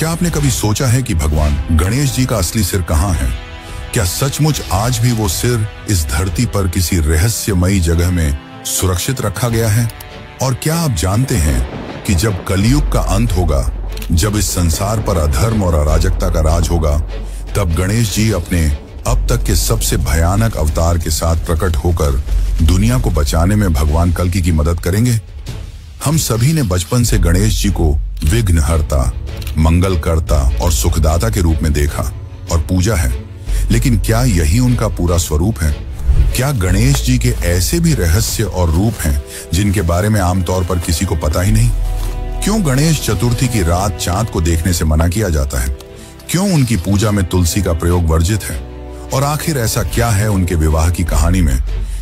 क्या आपने कभी सोचा है कि भगवान गणेश जी का असली सिर कहाँ है? क्या सचमुच आज भी वो सिर इस धरती पर किसी रहस्यमयी जगह में सुरक्षित रखा गया है? और क्या आप जानते हैं कि जब कलयुग का अंत होगा, जब इस संसार पर अधर्म और अराजकता का राज होगा, तब गणेश जी अपने अब तक के सबसे भयानक अवतार के साथ प्रकट होकर दुनिया को बचाने में भगवान कल्कि की मदद करेंगे। हम सभी ने बचपन से गणेश जी को विघ्नहर्ता, मंगलकर्ता और सुखदाता के रूप में देखा और पूजा है, लेकिन क्या यही उनका पूरा स्वरूप है? क्या गणेश जी के ऐसे भी रहस्य और रूप हैं जिनके बारे में आमतौर पर किसी को पता ही नहीं? क्यों गणेश चतुर्थी की रात चांद को देखने से मना किया जाता है? क्यों उनकी पूजा में तुलसी का प्रयोग वर्जित है? और आखिर ऐसा क्या है उनके विवाह की कहानी में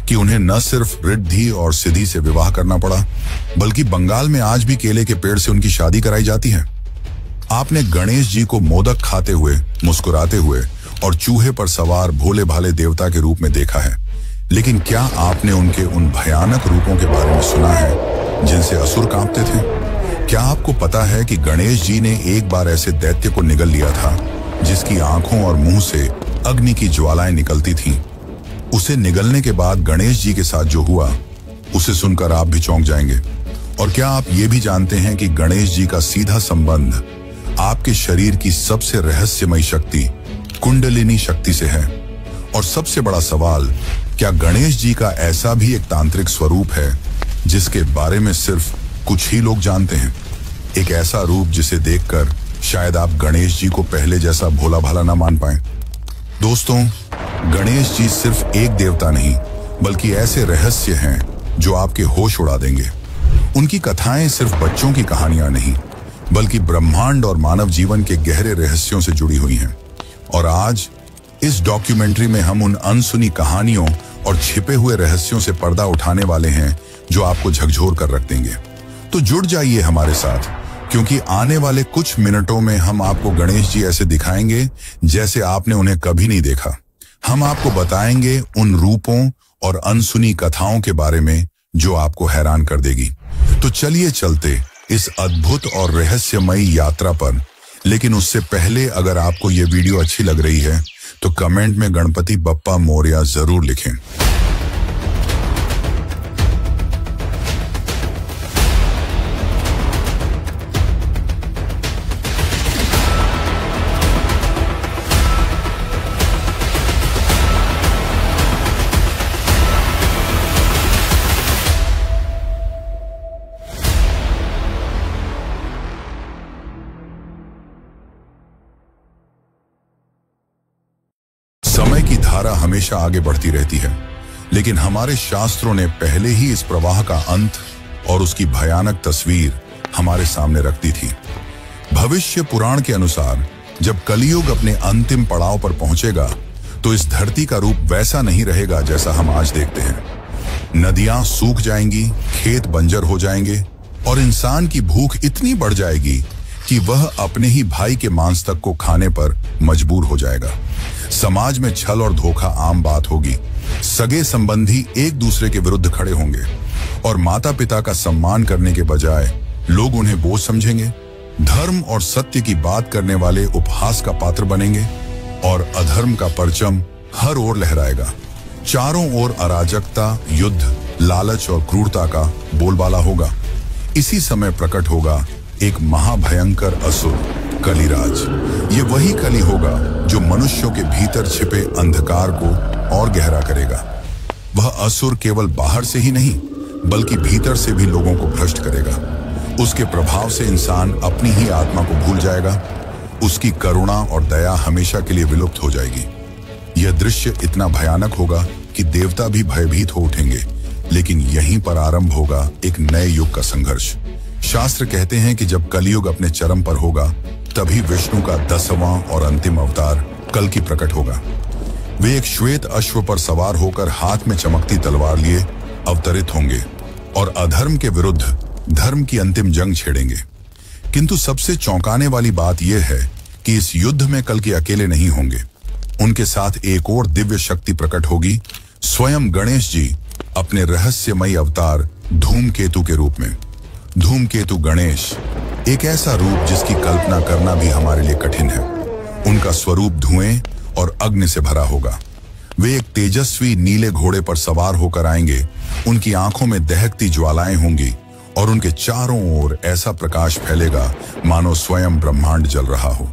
कि उन्हें न सिर्फ रिद्धि और सिद्धि से विवाह करना पड़ा, बल्कि बंगाल में आज भी केले के पेड़ से उनकी शादी कराई जाती है? आपने गणेश जी को मोदक खाते हुए, मुस्कुराते हुए और चूहे पर सवार भोले भाले देवता के रूप में देखा है, लेकिन क्या आपने उनके उन भयानक रूपों के बारे में सुना है जिनसे असुर कांपते थे? क्या आपको पता है कि गणेश जी ने एक बार ऐसे दैत्य को निगल लिया था जिसकी आंखों और मुंह से अग्नि की ज्वालाएं निकलती थीं? उसे निगलने के बाद गणेश जी के साथ जो हुआ, उसे सुनकर आप भी चौंक जाएंगे। और क्या आप ये भी जानते हैं कि गणेश जी का सीधा संबंध आपके शरीर की सबसे रहस्यमयी शक्ति कुंडलिनी शक्ति से है? और सबसे बड़ा सवाल, क्या गणेश जी का ऐसा भी एक तांत्रिक स्वरूप है जिसके बारे में सिर्फ कुछ ही लोग जानते हैं? एक ऐसा रूप जिसे देखकर शायद आप गणेश जी को पहले जैसा भोला भाला ना मान पाएं। दोस्तों, गणेश जी सिर्फ एक देवता नहीं, बल्कि ऐसे रहस्य हैं जो आपके होश उड़ा देंगे। उनकी कथाएं सिर्फ बच्चों की कहानियां नहीं, बल्कि ब्रह्मांड और मानव जीवन के गहरे रहस्यों से जुड़ी हुई हैं। और आज इस डॉक्यूमेंट्री में हम उन अनसुनी कहानियों और छिपे हुए रहस्यों से पर्दा उठाने वाले हैं जो आपको झकझोर कर रख देंगे। तो जुड़ जाइए हमारे साथ, क्योंकि आने वाले कुछ मिनटों में हम आपको गणेश जी ऐसे दिखाएंगे जैसे आपने उन्हें कभी नहीं देखा। हम आपको बताएंगे उन रूपों और अनसुनी कथाओं के बारे में जो आपको हैरान कर देगी। तो चलिए चलते इस अद्भुत और रहस्यमयी यात्रा पर। लेकिन उससे पहले, अगर आपको ये वीडियो अच्छी लग रही है तो कमेंट में गणपति बप्पा मोरया जरूर लिखें। समय की धारा हमेशा आगे बढ़ती रहती है, लेकिन हमारे शास्त्रों ने पहले ही इस प्रवाह का अंत और उसकी भयानक तस्वीर हमारे सामने रख दी थी। भविष्य पुराण के अनुसार जब कलयुग अपने अंतिम पड़ाव पर पहुंचेगा, तो इस धरती का रूप वैसा नहीं रहेगा जैसा हम आज देखते हैं। नदियां सूख जाएंगी, खेत बंजर हो जाएंगे और इंसान की भूख इतनी बढ़ जाएगी कि वह अपने ही भाई के मांस तक को खाने पर मजबूर हो जाएगा। समाज में छल और धोखा आम बात होगी। सगे संबंधी एक दूसरे के विरुद्ध खड़े होंगे और माता पिता का सम्मान करने के बजाय लोग उन्हें बोझ समझेंगे। धर्म और सत्य की बात करने वाले उपहास का पात्र बनेंगे और अधर्म का परचम हर ओर लहराएगा। चारों ओर अराजकता, युद्ध, लालच और क्रूरता का बोलबाला होगा। इसी समय प्रकट होगा एक महाभयंकर असुर, कलिराज। ये वही कली होगा जो मनुष्यों के भीतर छिपे अंधकार को और गहरा करेगा। वह असुर केवल बाहर से ही नहीं, बल्कि भीतर से भी लोगों को भ्रष्ट करेगा। उसके प्रभाव से इंसान अपनी ही आत्मा को भूल जाएगा। उसकी करुणा और दया हमेशा के लिए विलुप्त हो जाएगी। यह दृश्य इतना भयानक होगा कि देवता भी भयभीत हो उठेंगे। लेकिन यहीं पर आरंभ होगा एक नए युग का संघर्ष। शास्त्र कहते हैं कि जब कलयुग अपने चरम पर होगा, तभी विष्णु का 10वां और अंतिम अवतार कल्कि प्रकट होगा। वे एक श्वेत अश्व पर सवार होकर हाथ में चमकती तलवार लिए अवतरित होंगे और अधर्म के विरुद्ध धर्म की अंतिम जंग छेड़ेंगे। किंतु सबसे चौंकाने वाली बात यह है कि इस युद्ध में कल्कि अकेले नहीं होंगे। उनके साथ एक और दिव्य शक्ति प्रकट होगी, स्वयं गणेश जी अपने रहस्यमयी अवतार धूमकेतु के रूप में। धूमकेतु गणेश एक ऐसा रूप जिसकी कल्पना करना भी हमारे लिए कठिन है। उनका स्वरूप धुएं और अग्नि से भरा होगा। वे एक तेजस्वी नीले घोड़े पर सवार होकर आएंगे। उनकी आंखों में दहकती ज्वालाएं होंगी और उनके चारों ओर ऐसा प्रकाश फैलेगा मानो स्वयं ब्रह्मांड जल रहा हो।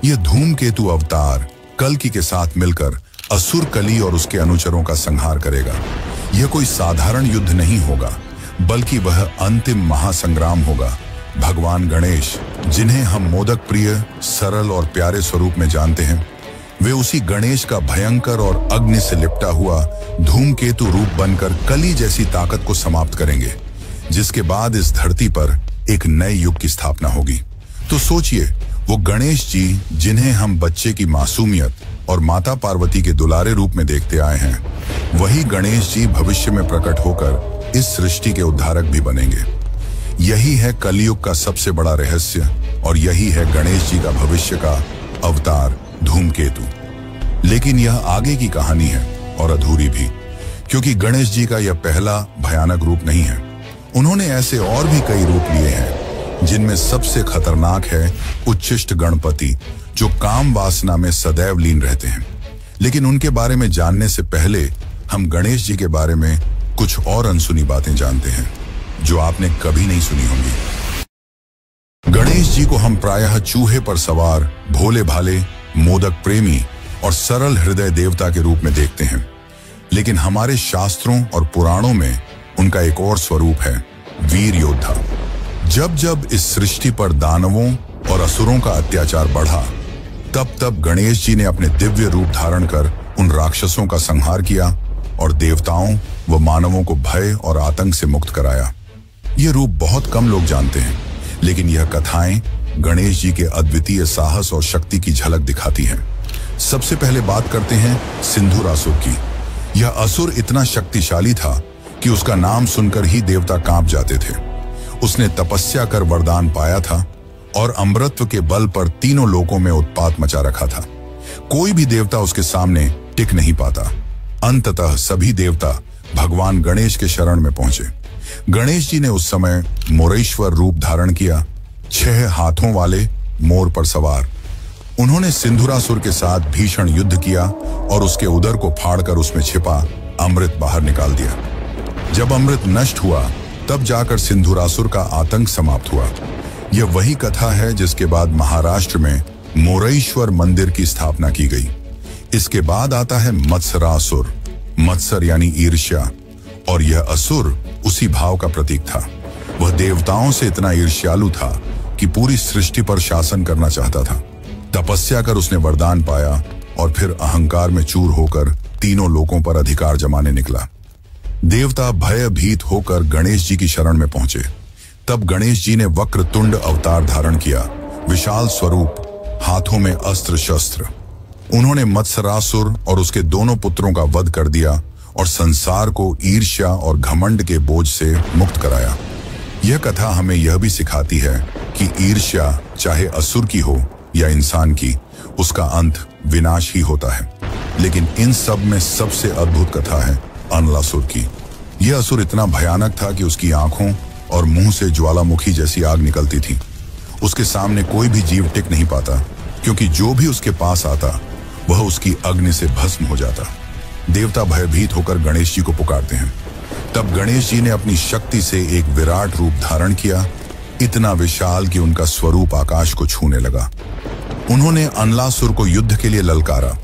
यह धूमकेतु अवतार कल्कि के साथ मिलकर असुर कली और उसके अनुचरों का संहार करेगा। यह कोई साधारण युद्ध नहीं होगा, बल्कि वह अंतिम महासंग्राम होगा। भगवान गणेश, जिन्हें हम मोदक प्रिय, सरल और प्यारे स्वरूप में जानते हैं, वे उसी गणेश का भयंकर और अग्नि से लिपटा हुआ धूमकेतु रूप बनकर कली जैसी ताकत को समाप्त करेंगे, जिसके बाद इस धरती पर एक नए युग की स्थापना होगी। तो सोचिए, वो गणेश जी जिन्हें हम बच्चे की मासूमियत और माता पार्वती के दुलारे रूप में देखते आए हैं, वही गणेश जी भविष्य में प्रकट होकर इस सृष्टि के उद्धारक भी बनेंगे। यही है कलयुग का सबसे बड़ा रहस्य और यही है गणेश जी का भविष्य का अवतार धूमकेतु। लेकिन यह आगे की कहानी है और अधूरी भी, क्योंकि गणेश जी का यह पहला भयानक रूप नहीं है। उन्होंने ऐसे और भी कई रूप लिए हैं, जिनमें सबसे खतरनाक है उच्छिष्ट गणपति, जो काम वासना में सदैव लीन रहते हैं। लेकिन उनके बारे में जानने से पहले हम गणेश जी के बारे में कुछ और अनसुनी बातें जानते हैं, जो आपने कभी नहीं सुनी होंगी। गणेश जी को हम प्रायः चूहे पर सवार, भोले भाले, मोदक प्रेमी और सरल हृदय देवता के रूप में देखते हैं। लेकिन हमारे शास्त्रों और पुराणों में उनका एक और स्वरूप है, वीर योद्धा। जब जब इस सृष्टि पर दानवों और असुरों का अत्याचार बढ़ा, तब तब गणेश जी ने अपने दिव्य रूप धारण कर उन राक्षसों का संहार किया और देवताओं व मानवों को भय और आतंक से मुक्त कराया। यह रूप बहुत कम लोग जानते हैं, लेकिन यह कथाएं गणेश जी के अद्वितीय साहस और शक्ति की झलक दिखाती हैं। सबसे पहले बात करते हैं सिंधुरासुर की। यह असुर इतना शक्तिशाली था कि उसका नाम सुनकर ही देवता कांप जाते थे। उसने तपस्या कर वरदान पाया था और अमृतत्व के बल पर तीनों लोकों में उत्पात मचा रखा था। कोई भी देवता उसके सामने टिक नहीं पाता। अंततः सभी देवता भगवान गणेश के शरण में पहुंचे। गणेश जी ने उस समय मोरेश्वर रूप धारण किया, 6 हाथों वाले मोर पर सवार। उन्होंने सिंधुरासुर के साथ भीषण युद्ध किया और उसके उदर को फाड़कर उसमें छिपा अमृत बाहर निकाल दिया। जब अमृत नष्ट हुआ, तब जाकर सिंधुरासुर का आतंक समाप्त हुआ। यह वही कथा है जिसके बाद महाराष्ट्र में मोरेश्वर मंदिर की स्थापना की गई। इसके बाद आता है मत्सरासुर, मत्सर यानी ईर्ष्या, और यह असुर उसी भाव का प्रतीक था। वह देवताओं से इतना ईर्ष्यालु था कि पूरी सृष्टि पर शासन करना चाहता था। तपस्या कर उसने वरदान पाया और फिर अहंकार में चूर होकर तीनों लोकों पर अधिकार जमाने निकला। देवता भयभीत होकर गणेश जी की शरण में पहुंचे। तब गणेश जी ने वक्रतुंड अवतार धारण किया, विशाल स्वरूप, हाथों में अस्त्र शस्त्र। उन्होंने मत्सरासुर और उसके दोनों पुत्रों का वध कर दिया और संसार को ईर्ष्या और घमंड के बोझ से मुक्त कराया। यह कथा हमें यह भी सिखाती है कि ईर्ष्या चाहे असुर की हो या इंसान की, उसका अंत विनाश ही होता है। लेकिन इन सब में सबसे अद्भुत कथा है अनलासुर की। यह असुर इतना भयानक था कि उसकी आंखों और मुंह से ज्वालामुखी जैसी आग निकलती थी। उसके सामने कोई भी जीव टिक नहीं पाता, क्योंकि जो भी उसके पास आता वह उसकी अग्नि से भस्म हो जाता। देवता भयभीत होकर गणेश जी को पुकारते हैं। तब गणेश जी ने अपनी शक्ति से एक विराट रूप धारण किया, इतना विशाल कि उनका स्वरूप आकाश को छूने लगा। उन्होंने अनलासुर को युद्ध के लिए ललकारा।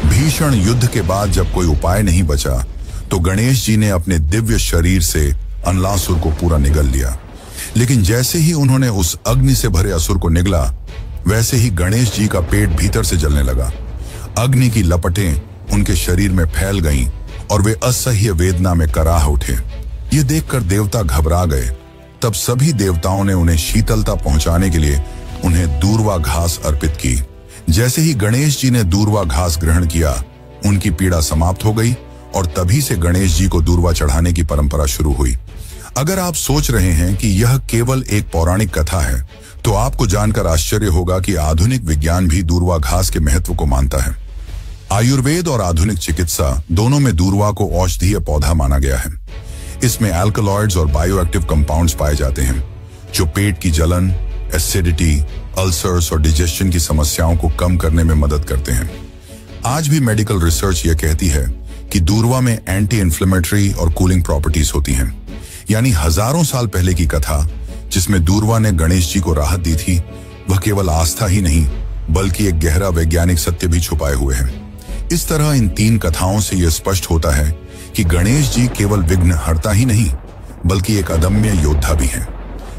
भीषण युद्ध के बाद जब कोई उपाय नहीं बचा, तो गणेश जी ने अपने दिव्य शरीर से अनलासुर को पूरा निगल लिया। लेकिन जैसे ही उन्होंने उस अग्नि से भरे असुर को निगला, वैसे ही गणेश जी का पेट भीतर से जलने लगा। अग्नि की लपटें उनके शरीर में फैल गईं और वे असह्य वेदना में कराह उठे। ये देखकर देवता घबरा गए। तब सभी देवताओं ने उन्हें शीतलता पहुंचाने के लिए उन्हें दूर्वा घास अर्पित की। जैसे ही गणेश जी ने दूर्वा घास ग्रहण किया, उनकी पीड़ा समाप्त हो गई और तभी से गणेश जी को दूर्वा चढ़ाने की परंपरा शुरू हुई। अगर आप सोच रहे हैं कि यह केवल एक पौराणिक कथा है, तो आपको जानकर आश्चर्य होगा कि आधुनिक विज्ञान भी दूर्वा घास के महत्व को मानता है। आयुर्वेद और आधुनिक चिकित्सा दोनों में दूर्वा को औषधीय पौधा माना गया है। इसमें एल्कलॉइड्स और बायोएक्टिव कंपाउंड्स पाए जाते हैं, जो पेट की जलन, एसिडिटी, अल्सर्स और डाइजेशन की समस्याओं को कम करने में मदद करते हैं। आज भी मेडिकल रिसर्च यह कहती है कि दूर्वा में एंटी इन्फ्लेमेटरी और कूलिंग प्रॉपर्टीज होती हैं। यानी हजारों साल पहले की कथा जिसमें दूर्वा ने गणेश जी को राहत दी थी, वह केवल आस्था ही नहीं बल्कि एक गहरा वैज्ञानिक सत्य भी छुपाए हुए है। इस तरह इन 3 कथाओं से यह स्पष्ट होता है कि गणेश जी केवल विघ्नहर्ता ही नहीं बल्कि एक अदम्य योद्धा भी हैं।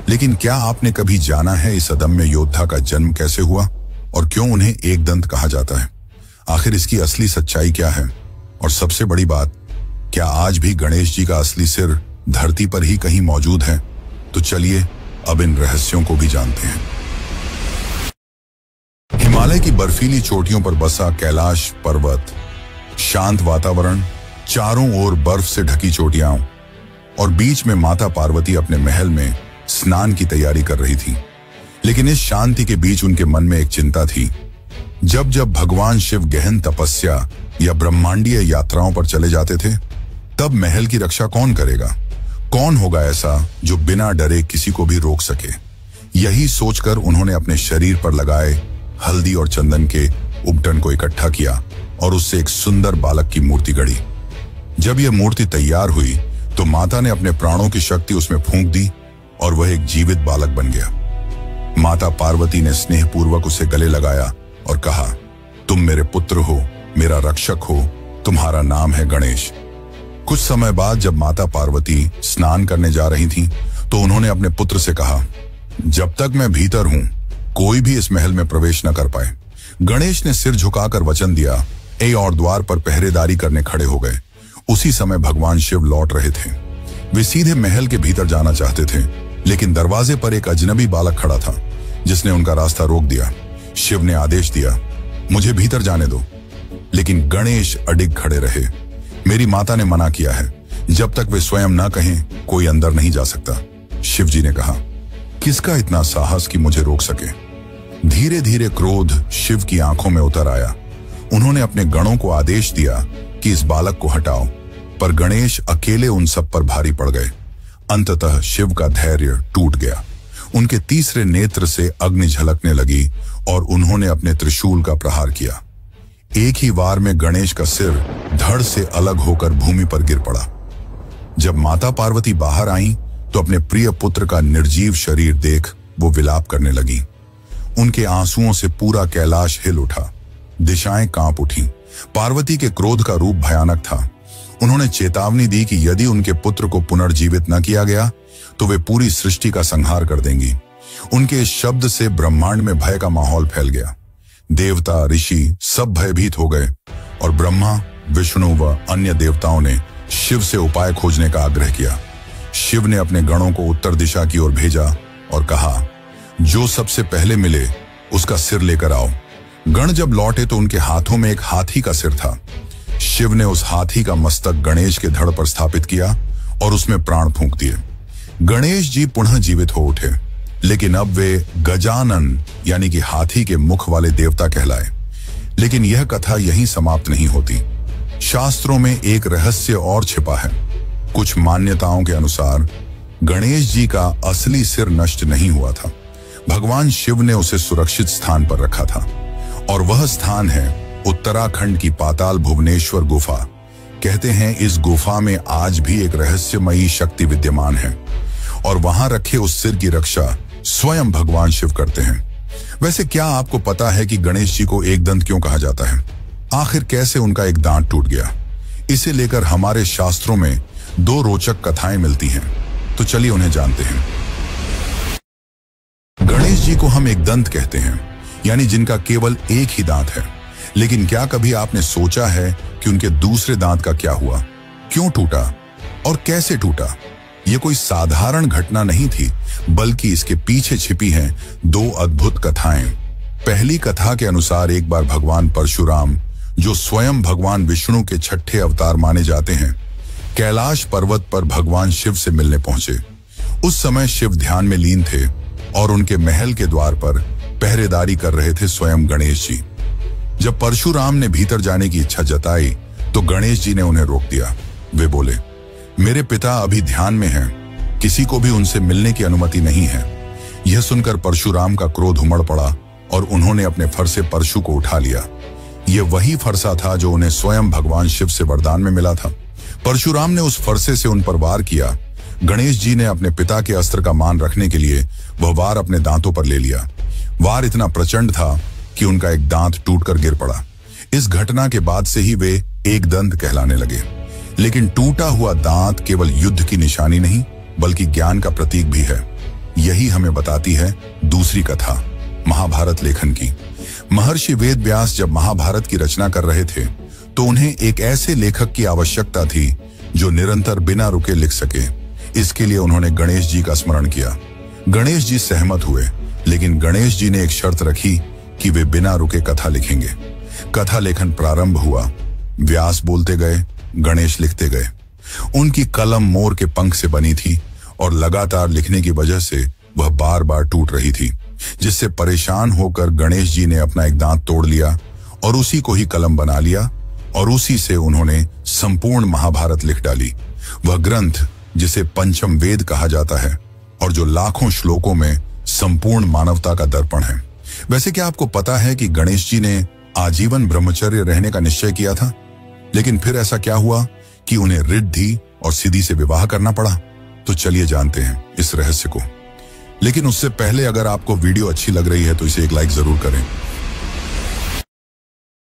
लेकिन क्या आपने कभी जाना है इस अदम्य योद्धा का जन्म कैसे हुआ और क्यों उन्हें एकदंत कहा जाता है? आखिर इसकी असली सच्चाई क्या है? और सबसे बड़ी बात, क्या आज भी गणेश जी का असली सिर धरती पर ही कहीं मौजूद है? तो चलिए अब इन रहस्यों को भी जानते हैं। हिमालय की बर्फीली चोटियों पर बसा कैलाश पर्वत, शांत वातावरण, चारों ओर बर्फ से ढकी चोटियां और बीच में माता पार्वती अपने महल में स्नान की तैयारी कर रही थी। लेकिन इस शांति के बीच उनके मन में एक चिंता थी। जब जब भगवान शिव गहन तपस्या या ब्रह्मांडीय यात्राओं पर चले जाते थे, तब महल की रक्षा कौन करेगा? कौन होगा ऐसा जो बिना डरे किसी को भी रोक सके? यही सोचकर उन्होंने अपने शरीर पर लगाए हल्दी और चंदन के उपटन को इकट्ठा किया और उससे एक सुंदर बालक की मूर्ति गढ़ी। जब यह मूर्ति तैयार हुई तो माता ने अपने प्राणों की शक्ति उसमें फूंक दी और वह एक जीवित बालक बन गया। माता पार्वती ने स्नेहपूर्वक उसे गले लगाया और कहा, तुम मेरे पुत्र हो, मेरा रक्षक हो, तुम्हारा नाम है गणेश। कुछ समय बाद जब माता पार्वती स्नान करने जा रही थीं, तो उन्होंने अपने पुत्र से कहा, जब तक मैं भीतर हूं कोई भी इस महल में प्रवेश न कर पाए। गणेश ने सिर झुकाकर वचन दिया और द्वार पर पहरेदारी करने खड़े हो गए। उसी समय भगवान शिव लौट रहे थे। वे सीधे महल के भीतर जाना चाहते थे, लेकिन दरवाजे पर एक अजनबी बालक खड़ा था जिसने उनका रास्ता रोक दिया। शिव ने आदेश दिया, मुझे भीतर जाने दो। लेकिन गणेश अडिग खड़े रहे। मेरी माता ने मना किया है, जब तक वे स्वयं ना कहें कोई अंदर नहीं जा सकता। शिव जी ने कहा, किसका इतना साहस कि मुझे रोक सके? धीरे धीरे क्रोध शिव की आंखों में उतर आया। उन्होंने अपने गणों को आदेश दिया कि इस बालक को हटाओ, पर गणेश अकेले उन सब पर भारी पड़ गए। अंततः शिव का धैर्य टूट गया। उनके तीसरे नेत्र से अग्नि झलकने लगी और उन्होंने अपने त्रिशूल का प्रहार किया। एक ही वार में गणेश का सिर धड़ से अलग होकर भूमि पर गिर पड़ा। जब माता पार्वती बाहर आईं, तो अपने प्रिय पुत्र का निर्जीव शरीर देख वो विलाप करने लगी। उनके आंसुओं से पूरा कैलाश हिल उठा, दिशाएं कांप उठी। पार्वती के क्रोध का रूप भयानक था। उन्होंने चेतावनी दी कि यदि उनके पुत्र को पुनर्जीवित न किया गया तो वे पूरी सृष्टि का संहार कर देंगी। उनके इस शब्द से ब्रह्मांड में भय का माहौल फैल गया। देवता, ऋषि सब भयभीत हो गए और ब्रह्मा, विष्णु व अन्य देवताओं ने शिव से उपाय खोजने का आग्रह किया। शिव ने अपने गणों को उत्तर दिशा की ओर भेजा और कहा, जो सबसे पहले मिले उसका सिर लेकर आओ। गण जब लौटे तो उनके हाथों में एक हाथी का सिर था। शिव ने उस हाथी का मस्तक गणेश के धड़ पर स्थापित किया और उसमें प्राण फूंक दिए। गणेश जी पुनः जीवित हो उठे, लेकिन अब वे गजानन यानी कि हाथी के मुख वाले देवता कहलाए। लेकिन यह कथा यहीं समाप्त नहीं होती। शास्त्रों में एक रहस्य और छिपा है। कुछ मान्यताओं के अनुसार गणेश जी का असली सिर नष्ट नहीं हुआ था। भगवान शिव ने उसे सुरक्षित स्थान पर रखा था और वह स्थान है उत्तराखंड की पाताल भुवनेश्वर गुफा। कहते हैं इस गुफा में आज भी एक रहस्यमयी शक्ति विद्यमान है और वहां रखे उस सिर की रक्षा स्वयं भगवान शिव करते हैं। वैसे क्या आपको पता है कि गणेश जी को एकदंत क्यों कहा जाता है? आखिर कैसे उनका एक दांत टूट गया? इसे लेकर हमारे शास्त्रों में 2 रोचक कथाएं मिलती हैं, तो चलिए उन्हें जानते हैं। गणेश जी को हम एकदंत कहते हैं, यानी जिनका केवल एक ही दांत है। लेकिन क्या कभी आपने सोचा है कि उनके दूसरे दांत का क्या हुआ? क्यों टूटा और कैसे टूटा? यह कोई साधारण घटना नहीं थी, बल्कि इसके पीछे छिपी हैं 2 अद्भुत कथाएं। पहली कथा के अनुसार एक बार भगवान परशुराम, जो स्वयं भगवान विष्णु के 6ठे अवतार माने जाते हैं, कैलाश पर्वत पर भगवान शिव से मिलने पहुंचे। उस समय शिव ध्यान में लीन थे और उनके महल के द्वार पर पहरेदारी कर रहे थे स्वयं गणेश जी। जब परशुराम ने भीतर जाने की इच्छा जताई तो गणेश जी ने उन्हें रोक दिया। वे बोले, मेरे पिता अभी ध्यान में हैं, किसी को भी उनसे मिलने की अनुमति नहीं है। यह सुनकर परशुराम का क्रोध उमड़ पड़ा और उन्होंने अपने फरसे परशु को उठा लिया। यह वही फरसा था जो उन्हें स्वयं भगवान शिव से वरदान में मिला था। परशुराम ने उस फरसे से उन पर वार किया। गणेश जी ने अपने पिता के अस्त्र का मान रखने के लिए वह वार अपने दांतों पर ले लिया। वार इतना प्रचंड था कि उनका एक दांत टूटकर गिर पड़ा। इस घटना के बाद से ही वे एक दंत कहलाने लगे। लेकिन टूटा हुआ दांत केवल युद्ध की निशानी नहीं बल्कि ज्ञान का प्रतीक भी है। यही हमें बताती है दूसरी कथा, महाभारत लेखन की। महर्षि वेद व्यास जब महाभारत की रचना कर रहे थे तो उन्हें एक ऐसे लेखक की आवश्यकता थी जो निरंतर बिना रुके लिख सके। इसके लिए उन्होंने गणेश जी का स्मरण किया। गणेश जी सहमत हुए, लेकिन गणेश जी ने एक शर्त रखी कि वे बिना रुके कथा लिखेंगे। कथा लेखन प्रारंभ हुआ। व्यास बोलते गए, गणेश लिखते गए। उनकी कलम मोर के पंख से बनी थी और लगातार लिखने की वजह से वह बार बार टूट रही थी, जिससे परेशान होकर गणेश जी ने अपना एक दांत तोड़ लिया और उसी को ही कलम बना लिया और उसी से उन्होंने संपूर्ण महाभारत लिख डाली। वह ग्रंथ जिसे पंचम वेद कहा जाता है और जो लाखों श्लोकों में संपूर्ण मानवता का दर्पण है। वैसे क्या आपको पता है कि गणेश जी ने आजीवन ब्रह्मचर्य रहने का निश्चय किया था, लेकिन फिर ऐसा क्या हुआ कि उन्हें रिद्धि और सिद्धि से विवाह करना पड़ा? तो चलिए जानते हैं इस रहस्य को। लेकिन उससे पहले अगर आपको वीडियो अच्छी लग रही है तो इसे एक लाइक जरूर करें।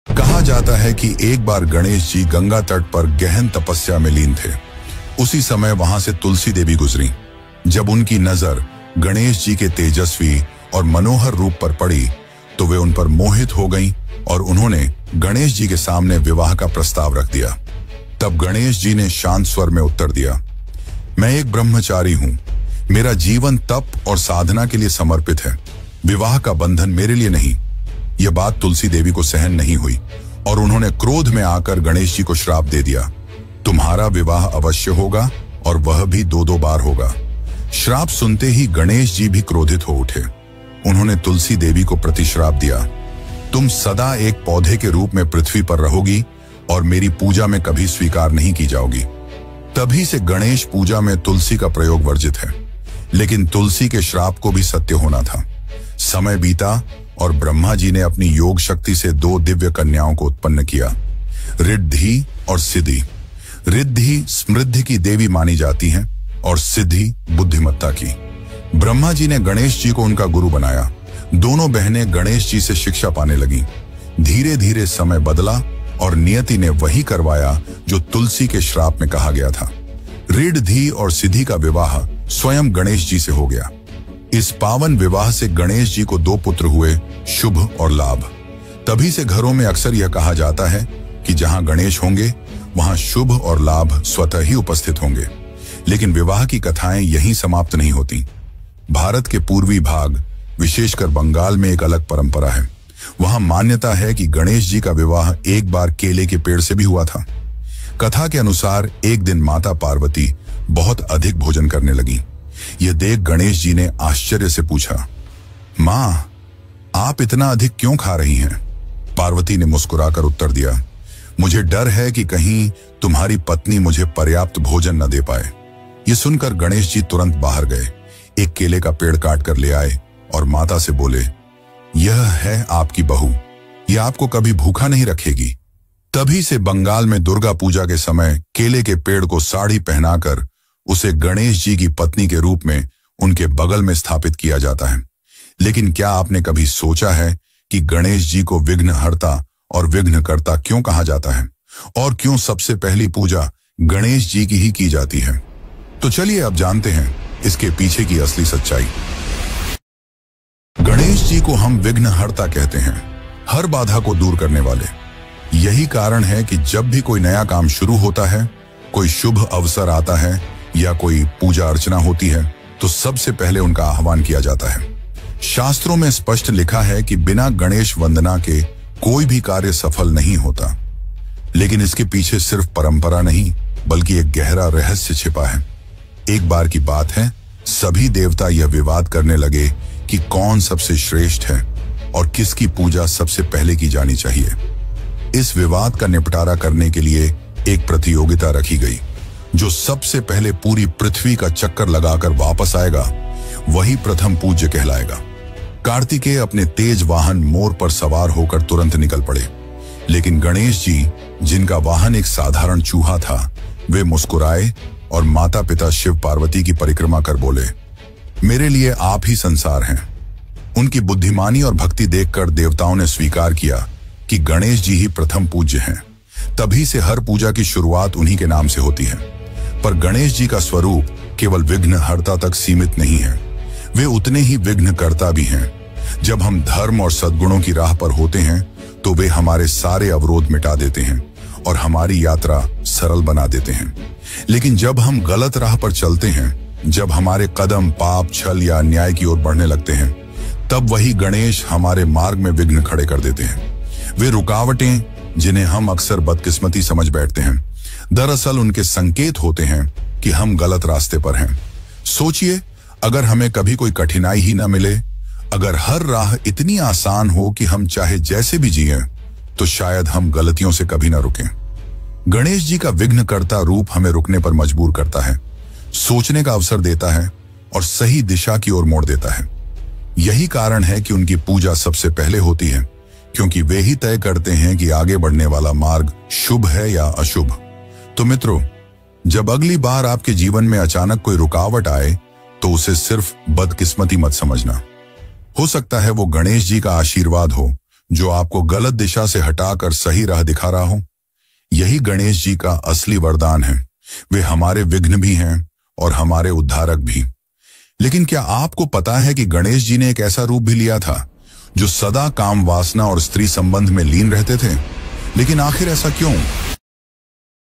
कहा जाता है कि एक बार गणेश जी गंगा तट पर गहन तपस्या में लीन थे। उसी समय वहां से तुलसी देवी गुजरी। जब उनकी नजर गणेश जी के तेजस्वी और मनोहर रूप पर पड़ी तो वे उन पर मोहित हो गईं और उन्होंने गणेश जी के सामने विवाह का प्रस्ताव रख दिया। तब गणेश जी ने शांत स्वर में उत्तर दिया, मैं एक ब्रह्मचारी हूं। मेरा जीवन तप और साधना के लिए समर्पित है। विवाह का बंधन मेरे लिए नहीं। यह बात तुलसी देवी को सहन नहीं हुई और उन्होंने क्रोध में आकर गणेश जी को श्राप दे दिया, तुम्हारा विवाह अवश्य होगा और वह भी 2-2 बार होगा। श्राप सुनते ही गणेश जी भी क्रोधित हो उठे। उन्होंने तुलसी देवी को प्रतिश्राप दिया, तुम सदा एक पौधे के रूप में पृथ्वी पर रहोगी और मेरी पूजा में कभी स्वीकार नहीं की जाओगी। तभी से गणेश पूजा में तुलसी का प्रयोग वर्जित है। लेकिन तुलसी के श्राप को भी सत्य होना था। समय बीता और ब्रह्मा जी ने अपनी योग शक्ति से 2 दिव्य कन्याओं को उत्पन्न किया, रिद्धि और सिद्धि। रिद्धि समृद्धि की देवी मानी जाती हैं और सिद्धि बुद्धिमत्ता की। ब्रह्मा जी ने गणेश जी को उनका गुरु बनाया। दोनों बहनें गणेश जी से शिक्षा पाने लगीं। धीरे धीरे समय बदला और नियति ने वही करवाया जो तुलसी के श्राप में कहा गया था। रिद्धि और सिद्धि का विवाह स्वयं गणेश जी से हो गया। इस पावन विवाह से गणेश जी को 2 पुत्र हुए, शुभ और लाभ। तभी से घरों में अक्सर यह कहा जाता है कि जहां गणेश होंगे वहां शुभ और लाभ स्वतः ही उपस्थित होंगे। लेकिन विवाह की कथाएं यहीं समाप्त नहीं होती। भारत के पूर्वी भाग, विशेषकर बंगाल में एक अलग परंपरा है। वहां मान्यता है कि गणेश जी का विवाह एक बार केले के पेड़ से भी हुआ था। कथा के अनुसार एक दिन माता पार्वती बहुत अधिक भोजन करने लगी। यह देख गणेश जी ने आश्चर्य से पूछा, मां, आप इतना अधिक क्यों खा रही हैं? पार्वती ने मुस्कुराकर उत्तर दिया, मुझे डर है कि कहीं तुम्हारी पत्नी मुझे पर्याप्त भोजन न दे पाए। यह सुनकर गणेश जी तुरंत बाहर गए, एक केले का पेड़ काट कर ले आए और माता से बोले, यह है आपकी बहू, यह आपको कभी भूखा नहीं रखेगी। तभी से बंगाल में दुर्गा पूजा के समय केले के पेड़ को साड़ी पहनाकर उसे गणेश जी की पत्नी के रूप में उनके बगल में स्थापित किया जाता है। लेकिन क्या आपने कभी सोचा है कि गणेश जी को विघ्नहर्ता और विघ्नकर्ता क्यों कहा जाता है और क्यों सबसे पहली पूजा गणेश जी की ही की जाती है? तो चलिए अब जानते हैं इसके पीछे की असली सच्चाई। गणेश जी को हम विघ्नहर्ता कहते हैं, हर बाधा को दूर करने वाले। यही कारण है कि जब भी कोई नया काम शुरू होता है, कोई शुभ अवसर आता है या कोई पूजा अर्चना होती है तो सबसे पहले उनका आह्वान किया जाता है। शास्त्रों में स्पष्ट लिखा है कि बिना गणेश वंदना के कोई भी कार्य सफल नहीं होता। लेकिन इसके पीछे सिर्फ परंपरा नहीं बल्कि एक गहरा रहस्य छिपा है। एक बार की बात है, सभी देवता यह विवाद करने लगे कि कौन सबसे श्रेष्ठ है और किसकी पूजा सबसे पहले की जानी चाहिए। इस विवाद का निपटारा करने के लिए एक प्रतियोगिता रखी गई। जो सबसे पहले पूरी पृथ्वी का चक्कर लगाकर वापस आएगा वही प्रथम पूज्य कहलाएगा। कार्तिकेय अपने तेज वाहन मोर पर सवार होकर तुरंत निकल पड़े, लेकिन गणेश जी, जिनका वाहन एक साधारण चूहा था, वे मुस्कुराए और माता पिता शिव पार्वती की परिक्रमा कर बोले, मेरे लिए आप ही संसार हैं। उनकी बुद्धिमानी और भक्ति देखकर देवताओं ने स्वीकार किया कि गणेश जी ही प्रथम पूज्य हैं। तभी से हर पूजा की शुरुआत उन्हीं के नाम से होती है। पर गणेश जी का स्वरूप केवल विघ्नहर्ता तक सीमित नहीं है, वे उतने ही विघ्नकर्ता भी हैं। जब हम धर्म और सद्गुणों की राह पर होते हैं तो वे हमारे सारे अवरोध मिटा देते हैं और हमारी यात्रा सरल बना देते हैं। लेकिन जब हम गलत राह पर चलते हैं, जब हमारे कदम पाप, छल या अन्याय की ओर बढ़ने लगते हैं, तब वही गणेश हमारे मार्ग में विघ्न खड़े कर देते हैं। वे रुकावटें, जिन्हें हम अक्सर बदकिस्मती समझ बैठते हैं, दरअसल उनके संकेत होते हैं कि हम गलत रास्ते पर हैं। सोचिए, अगर हमें कभी कोई कठिनाई ही न मिले, अगर हर राह इतनी आसान हो कि हम चाहे जैसे भी जिएं, तो शायद हम गलतियों से कभी ना रुकें। गणेश जी का विघ्नकर्ता रूप हमें रुकने पर मजबूर करता है, सोचने का अवसर देता है और सही दिशा की ओर मोड़ देता है। यही कारण है कि उनकी पूजा सबसे पहले होती है, क्योंकि वे ही तय करते हैं कि आगे बढ़ने वाला मार्ग शुभ है या अशुभ। तो मित्रों, जब अगली बार आपके जीवन में अचानक कोई रुकावट आए, तो उसे सिर्फ बदकिस्मती मत समझना। हो सकता है वो गणेश जी का आशीर्वाद हो, जो आपको गलत दिशा से हटाकर सही राह दिखा रहा हो। यही गणेश जी का असली वरदान है। वे हमारे विघ्न भी हैं और हमारे उद्धारक भी। लेकिन क्या आपको पता है कि गणेश जी ने एक ऐसा रूप भी लिया था जो सदा काम वासना और स्त्री संबंध में लीन रहते थे? लेकिन आखिर ऐसा क्यों?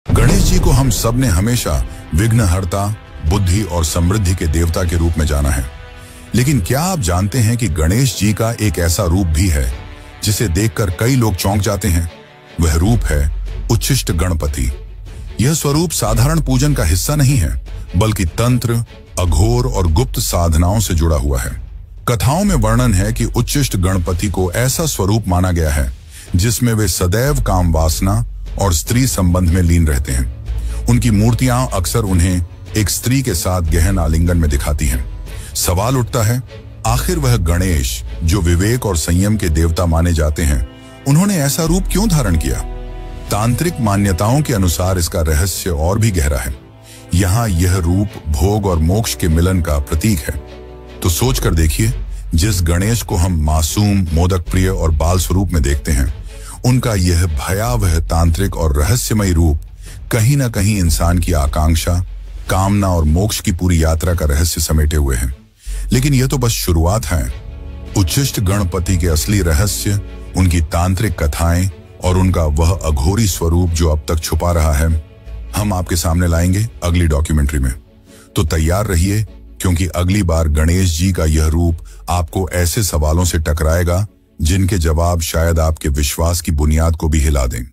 गणेश जी को हम सब ने हमेशा विघ्नहर्ता, बुद्धि और समृद्धि के देवता के रूप में जाना है। लेकिन क्या आप जानते हैं कि गणेश जी का एक ऐसा रूप भी है जिसे देखकर कई लोग चौंक जाते हैं? वह रूप है उच्छिष्ट गणपति। यह स्वरूप साधारण पूजन का हिस्सा नहीं है, बल्कि तंत्र, अघोर और गुप्त साधनाओं से जुड़ा हुआ है। कथाओं में वर्णन है कि उच्छिष्ट गणपति को ऐसा स्वरूप माना गया है जिसमें वे सदैव काम वासना और स्त्री संबंध में लीन रहते हैं। उनकी मूर्तियां अक्सर उन्हें एक स्त्री के साथ गहन आलिंगन में दिखाती हैं। सवाल उठता है, आखिर वह गणेश, जो विवेक और संयम के देवता माने जाते हैं, उन्होंने ऐसा रूप क्यों धारण किया? तांत्रिक मान्यताओं के अनुसार इसका रहस्य और भी गहरा है। यहाँ यह रूप भोग और मोक्ष के मिलन का प्रतीक है। तो सोच कर देखिए, जिस गणेश को हम मासूम, मोदक प्रिय और बाल स्वरूप में देखते हैं, उनका यह भयावह तांत्रिक और रहस्यमय रूप कहीं न कहीं इंसान की आकांक्षा, कामना और मोक्ष की पूरी यात्रा का रहस्य समेटे हुए हैं। लेकिन यह तो बस शुरुआत है। उच्छिष्ट गणपति के असली रहस्य, उनकी तांत्रिक कथाएं और उनका वह अघोरी स्वरूप जो अब तक छुपा रहा है, हम आपके सामने लाएंगे अगली डॉक्यूमेंट्री में। तो तैयार रहिए, क्योंकि अगली बार गणेश जी का यह रूप आपको ऐसे सवालों से टकराएगा जिनके जवाब शायद आपके विश्वास की बुनियाद को भी हिला दें।